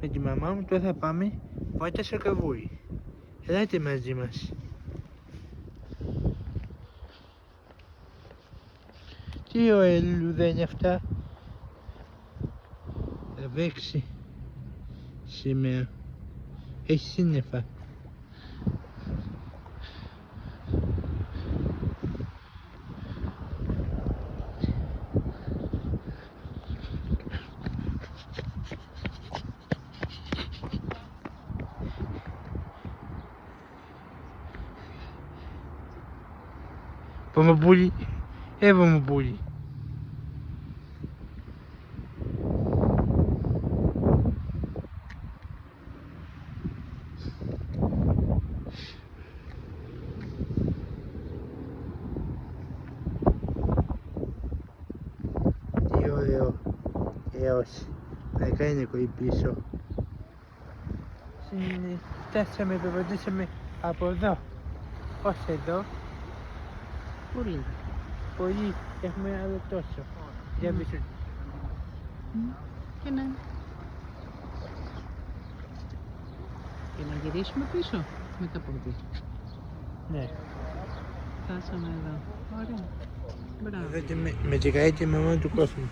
με τη μαμά μου, τώρα θα πάμε βάτα στο καβούρι. Ελάτε μαζί μας. Τι ωραία λουλούδα είναι αυτά. Θα βρέξει σήμερα. Έχει σύννεφα. Βαμβούλη, Βαμβούλη. Τι ωραίο έως να κάνει εκεί πίσω. Φτάσαμε, περπατήσαμε από εδώ ως εδώ. Πολύ. Πολύ, έχουμε άλλο τόσο. Για πίσω. Και ναι. Και να γυρίσουμε πίσω μετά από εκεί. Ναι. Φτάσαμε εδώ. Ωραία. Μπράβο. Με τη γαΐτη μαμά του κόσμου.